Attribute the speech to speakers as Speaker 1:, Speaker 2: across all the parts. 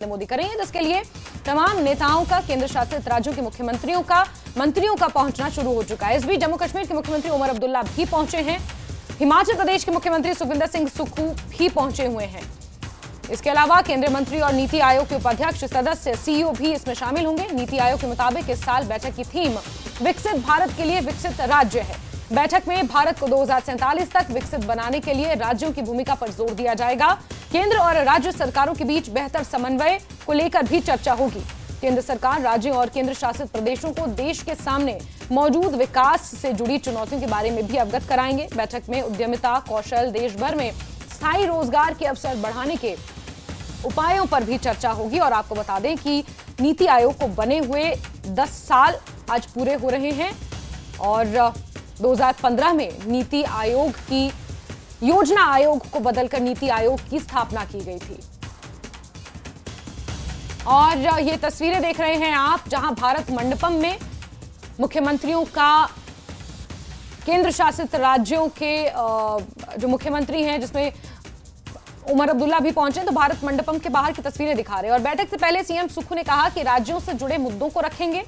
Speaker 1: मोदी करेंगे, जिसके लिए तमाम नेताओं का, केंद्र शासित राज्यों के मुख्यमंत्रियों का, मंत्रियों का पहुंचना शुरू हो चुका है। इस बीच जम्मू कश्मीर के मुख्यमंत्री उमर अब्दुल्ला भी पहुंचे हैं। हिमाचल प्रदेश के मुख्यमंत्री सुखविंदर सिंह सुक्खू भी पहुंचे हुए हैं। इसके अलावा केंद्रीय मंत्री और नीति आयोग के उपाध्यक्ष, सदस्य, सीईओ भी इसमें शामिल होंगे। नीति आयोग के मुताबिक इस साल बैठक की थीम विकसित भारत के लिए विकसित राज्य है। बैठक में भारत को 2047 तक विकसित बनाने के लिए राज्यों की भूमिका पर जोर दिया जाएगा। केंद्र और राज्य सरकारों के बीच बेहतर समन्वय को लेकर भी चर्चा होगी। केंद्र सरकार राज्यों और केंद्र शासित प्रदेशों को देश के सामने मौजूद विकास से जुड़ी चुनौतियों के बारे में भी अवगत कराएंगे। बैठक में उद्यमिता, कौशल, देश भर में स्थायी रोजगार के अवसर बढ़ाने के उपायों पर भी चर्चा होगी। और आपको बता दें कि नीति आयोग को बने हुए 10 साल आज पूरे हो रहे हैं और 2015 में नीति आयोग की योजना आयोग को बदलकर नीति आयोग की स्थापना की गई थी। और ये तस्वीरें देख रहे हैं आप, जहां भारत मंडपम में मुख्यमंत्रियों का, केंद्र शासित राज्यों के जो मुख्यमंत्री हैं, जिसमें उमर अब्दुल्ला भी पहुंचे, तो भारत मंडपम के बाहर की तस्वीरें दिखा रहे हैं। और बैठक से पहले सीएम सुक्खू ने कहा कि राज्यों से जुड़े मुद्दों को रखेंगे।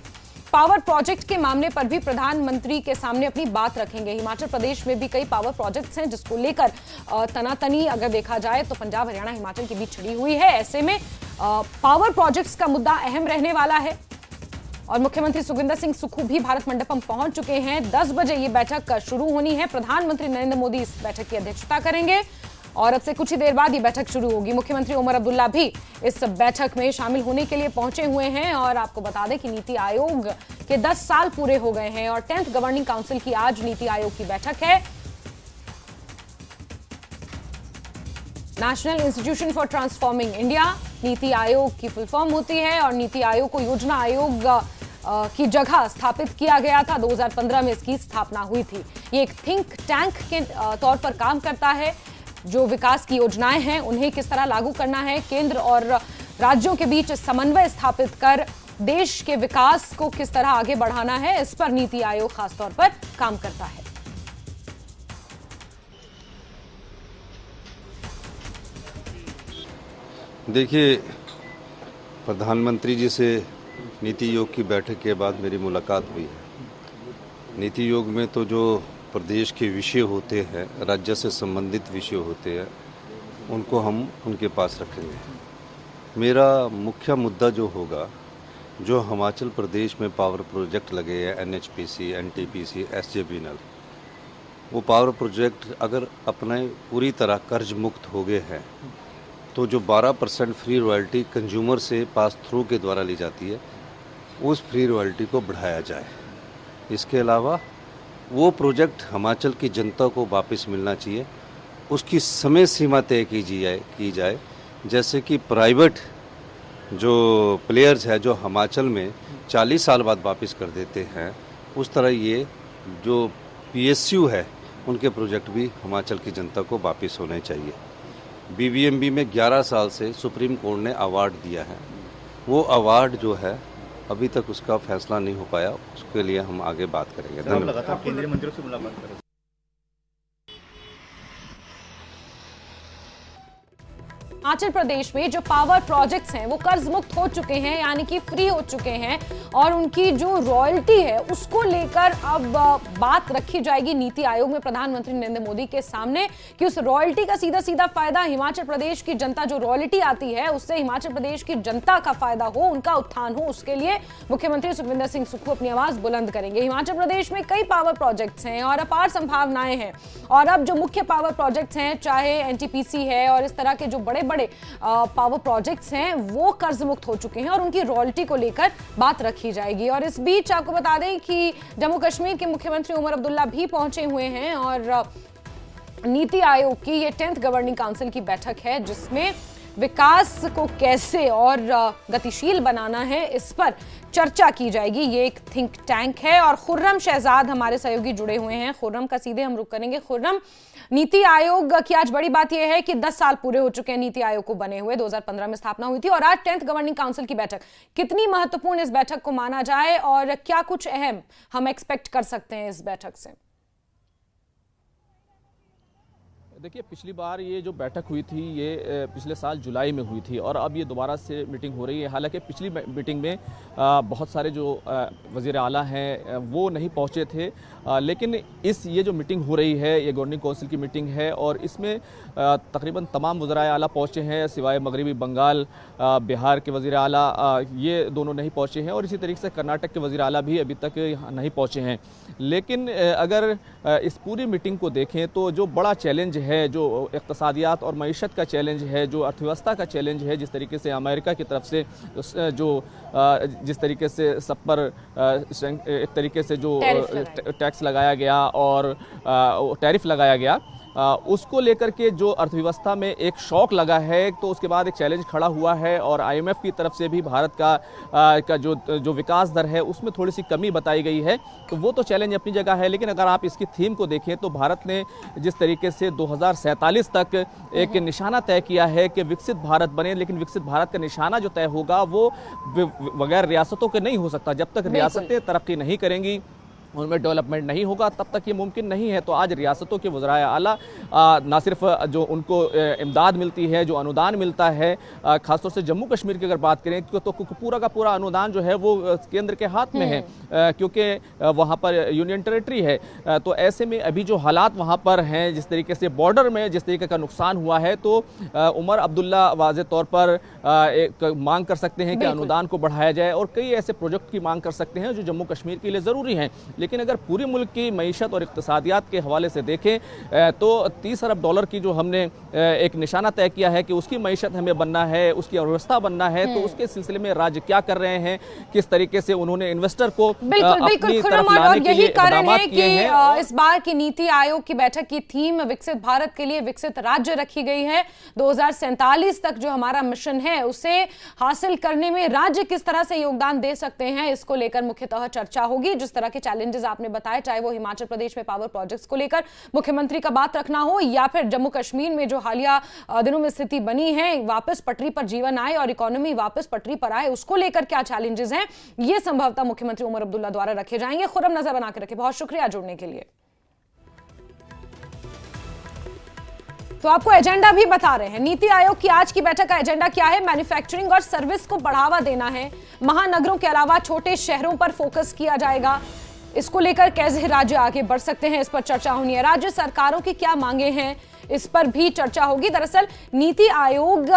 Speaker 1: पावर प्रोजेक्ट के मामले पर भी प्रधानमंत्री के सामने अपनी बात रखेंगे। हिमाचल प्रदेश में भी कई पावर प्रोजेक्ट्स हैं, जिसको लेकर तनातनी अगर देखा जाए तो पंजाब, हरियाणा, हिमाचल के बीच छिड़ी हुई है। ऐसे में पावर प्रोजेक्ट्स का मुद्दा अहम रहने वाला है। और मुख्यमंत्री सुखविंदर सिंह सुक्खू भी भारत मंडपम पहुंच चुके हैं। 10 बजे ये बैठक शुरू होनी है। प्रधानमंत्री नरेंद्र मोदी इस बैठक की अध्यक्षता करेंगे और अब से कुछ ही देर बाद ये बैठक शुरू होगी। मुख्यमंत्री उमर अब्दुल्ला भी इस बैठक में शामिल होने के लिए पहुंचे हुए हैं। और आपको बता दें कि नीति आयोग के 10 साल पूरे हो गए हैं और 10th गवर्निंग काउंसिल की आज नीति आयोग की बैठक है। National institution for transforming India NITI Aayog की फुल फॉर्म होती है और नीति आयोग को योजना आयोग की जगह स्थापित किया गया था। 2015 में इसकी स्थापना हुई थी। ये एक थिंक टैंक के तौर पर काम करता है। जो विकास की योजनाएं हैं उन्हें किस तरह लागू करना है, केंद्र और राज्यों के बीच समन्वय स्थापित कर देश के विकास को किस तरह आगे बढ़ाना है, इस पर नीति आयोग खासतौर पर काम करता है।
Speaker 2: देखिए, प्रधानमंत्री जी से नीति आयोग की बैठक के बाद मेरी मुलाकात हुई है। नीति आयोग में तो जो प्रदेश के विषय होते हैं, राज्य से संबंधित विषय होते हैं, उनको हम उनके पास रखेंगे। मेरा मुख्य मुद्दा जो होगा, जो हिमाचल प्रदेश में पावर प्रोजेक्ट लगे हैं, NHPC, NTPC, SJVNL, वो पावर प्रोजेक्ट अगर अपने पूरी तरह कर्ज मुक्त हो गए हैं तो जो 12% फ्री रॉयल्टी कंज्यूमर से पास थ्रू के द्वारा ली जाती है, उस फ्री रॉयल्टी को बढ़ाया जाए। इसके अलावा वो प्रोजेक्ट हिमाचल की जनता को वापस मिलना चाहिए, उसकी समय सीमा तय की जाए। जैसे कि प्राइवेट जो प्लेयर्स है जो हिमाचल में 40 साल बाद वापस कर देते हैं, उस तरह ये जो PSU है उनके प्रोजेक्ट भी हिमाचल की जनता को वापस होने चाहिए। BBMB में 11 साल से सुप्रीम कोर्ट ने अवार्ड दिया है, वो अवार्ड जो है अभी तक उसका फैसला नहीं हो पाया, उसके लिए हम आगे बात करेंगे। धन्यवाद।
Speaker 3: लगातार केंद्रीय मंत्रियों से मुलाकात करें।
Speaker 1: हिमाचल प्रदेश में जो पावर प्रोजेक्ट्स हैं वो कर्ज मुक्त हो चुके हैं, यानी कि फ्री हो चुके हैं और उनकी जो रॉयल्टी है उसको लेकर अब बात रखी जाएगी नीति आयोग में प्रधानमंत्री नरेंद्र मोदी के सामने कि उस रॉयल्टी का सीधा सीधा फायदा हिमाचल प्रदेश की जनता, जो रॉयल्टी आती है उससे हिमाचल प्रदेश की जनता का फायदा हो, उनका उत्थान हो, उसके लिए मुख्यमंत्री सुखविंदर सिंह सुक्खू अपनी आवाज बुलंद करेंगे। हिमाचल प्रदेश में कई पावर प्रोजेक्ट्स हैं और अपार संभावनाएं हैं और अब जो मुख्य पावर प्रोजेक्ट्स हैं, चाहे NTPC है और इस तरह के जो बड़े पावर प्रोजेक्ट्स हैं, वो कर्ज मुक्त हो चुके हैं और उनकी रॉयल्टी को लेकर बात रखी जाएगी। और इस बीच आपको बता दें कि जम्मू कश्मीर के मुख्यमंत्री उमर अब्दुल्ला भी पहुंचे हुए हैं और नीति आयोग की ये 10th गवर्निंग काउंसिल की बैठक है, जिसमें विकास को कैसे और गतिशील बनाना है, इस पर चर्चा की जाएगी। ये एक थिंक टैंक है और खुर्रम शहजाद हमारे सहयोगी जुड़े हुए हैं। खुर्रम का सीधे हम रुख करेंगे। खुर्रम, नीति आयोग की आज बड़ी बात यह है कि 10 साल पूरे हो चुके हैं नीति आयोग को बने हुए। 2015 में स्थापना हुई थी और आज 10th गवर्निंग काउंसिल की बैठक, कितनी महत्वपूर्ण इस बैठक को माना जाए और क्या कुछ अहम हम एक्सपेक्ट कर सकते हैं इस बैठक से?
Speaker 4: देखिए, पिछली बार ये जो बैठक हुई थी ये पिछले साल जुलाई में हुई थी और अब ये दोबारा से मीटिंग हो रही है। हालांकि पिछली मीटिंग में बहुत सारे जो वज़ीर आला हैं वो नहीं पहुंचे थे, लेकिन ये जो मीटिंग हो रही है ये गवर्निंग काउंसिल की मीटिंग है और इसमें तकरीबन तमाम वज़ीर आला पहुंचे हैं, सिवाय मगरबी बंगाल, बिहार के वज़ीर आला ये दोनों नहीं पहुंचे हैं और इसी तरीके से कर्नाटक के वज़ीर आला भी अभी तक नहीं पहुंचे हैं। लेकिन अगर इस पूरी मीटिंग को देखें तो जो बड़ा चैलेंज है, जो इक़्तिसादियात और मईशत का चैलेंज है, जो अर्थव्यवस्था का चैलेंज है, जिस तरीके से अमेरिका की तरफ से जिस तरीके से सब पर एक तरीके से जो टैक्स लगाया गया और टैरिफ लगाया गया, उसको लेकर के जो अर्थव्यवस्था में एक शॉक लगा है, तो उसके बाद एक चैलेंज खड़ा हुआ है और IMF की तरफ से भी भारत का जो विकास दर है उसमें थोड़ी सी कमी बताई गई है। तो वो तो चैलेंज अपनी जगह है, लेकिन अगर आप इसकी थीम को देखें तो भारत ने जिस तरीके से 2047 तक एक निशाना तय किया है कि विकसित भारत बने, लेकिन विकसित भारत का निशाना जो तय होगा वो बगैर रियासतों के नहीं हो सकता। जब तक रियासतें तरक्की नहीं करेंगी, उनमें डेवलपमेंट नहीं होगा, तब तक ये मुमकिन नहीं है। तो आज रियासतों के वज़राए आला ना सिर्फ जो उनको इमदाद मिलती है, जो अनुदान मिलता है, ख़ासतौर से जम्मू कश्मीर की अगर बात करें तो पूरा का पूरा अनुदान जो है वो केंद्र के हाथ में है, क्योंकि वहाँ पर यूनियन टेरिटरी है। तो ऐसे में अभी जो हालात वहाँ पर हैं, जिस तरीके से बॉर्डर में जिस तरीके का नुकसान हुआ है, तो उमर अब्दुल्ला वाज़े तौर पर एक मांग कर सकते हैं कि अनुदान को बढ़ाया जाए और कई ऐसे प्रोजेक्ट की मांग कर सकते हैं जो जम्मू कश्मीर के लिए ज़रूरी हैं। लेकिन अगर पूरे मुल्क की मईशत और इक़्तिसादियात के हवाले से देखें तो 30 अरब डॉलर की जो हमने एक निशाना तय किया है कि उसकी मईशत हमें बनना है, उसकी अर्थव्यवस्था बनना है, तो उसके सिलसिले में राज्य क्या कर रहे हैं, किस तरीके से उन्होंने इन्वेस्टर को अपनी तरफ लाने के लिए इक़दामात किए हैं।
Speaker 1: इस बार की नीति आयोग की बैठक की थीम विकसित भारत के लिए विकसित राज्य रखी गई है। 2047 तक जो हमारा मिशन है उसे हासिल करने में राज्य किस तरह से योगदान दे सकते हैं, इसको लेकर मुख्यतः चर्चा होगी। जिस तरह के चैलेंजेस आपने बताया, चाहे वो हिमाचल प्रदेश में पावर प्रोजेक्ट्स को लेकर मुख्यमंत्री का बात रखना हो या फिर जम्मू कश्मीर में जो हालिया दिनों में स्थिति बनी है, वापस पटरी पर जीवन आए और इकोनॉमी वापस पटरी पर आए, उसको लेकर क्या चैलेंजेस हैं, ये संभवतः मुख्यमंत्री उमर अब्दुल्ला द्वारा रखे जाएंगे। खुरम नजर बना के रखे, बहुत शुक्रिया जुड़ने के लिए। तो आपको एजेंडा भी बता रहे हैं। नीति आयोग की आज की बैठक का एजेंडा क्या है? मैन्युफैक्चरिंग और सर्विस को बढ़ावा देना है। महानगरों के अलावा छोटे शहरों पर फोकस किया जाएगा। इसको लेकर कैसे राज्य आगे बढ़ सकते हैं, इस पर चर्चा होनी है। राज्य सरकारों की क्या मांगे हैं, इस पर भी चर्चा होगी। दरअसल नीति आयोग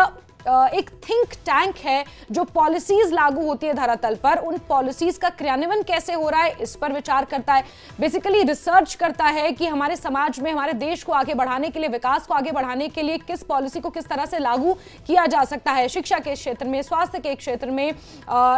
Speaker 1: एक थिंक टैंक है जो पॉलिसीज लागू होती है धरातल पर, उन पॉलिसीज का क्रियान्वयन कैसे हो रहा है इस पर विचार करता है। बेसिकली रिसर्च करता है कि हमारे समाज में, हमारे देश को आगे बढ़ाने के लिए, विकास को आगे बढ़ाने के लिए किस पॉलिसी को किस तरह से लागू किया जा सकता है, शिक्षा के क्षेत्र में, स्वास्थ्य के क्षेत्र में,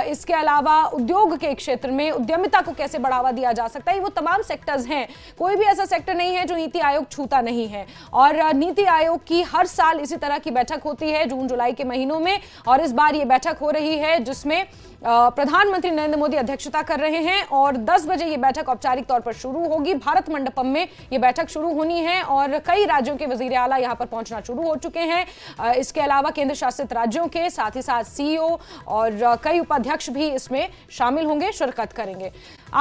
Speaker 1: इसके अलावा उद्योग के क्षेत्र में उद्यमिता को कैसे बढ़ावा दिया जा सकता है। वो तमाम सेक्टर्स हैं, कोई भी ऐसा सेक्टर नहीं है जो नीति आयोग छूता नहीं है। और नीति आयोग की हर साल इसी तरह की बैठक होती है जून जुलाई के महीनों में, और इस बार ये बैठक हो रही है जिसमें प्रधानमंत्री नरेंद्र मोदी अध्यक्षता कर रहे हैं और 10 बजे ये बैठक औपचारिक तौर पर शुरू होगी। भारत मंडपम में ये बैठक शुरू होनी है और कई राज्यों के वजीर आला यहां पर पहुंचना शुरू हो चुके हैं। इसके अलावा केंद्र शासित राज्यों के साथ ही साथ CEO और कई उपाध्यक्ष भी इसमें शामिल होंगे, शिरकत करेंगे।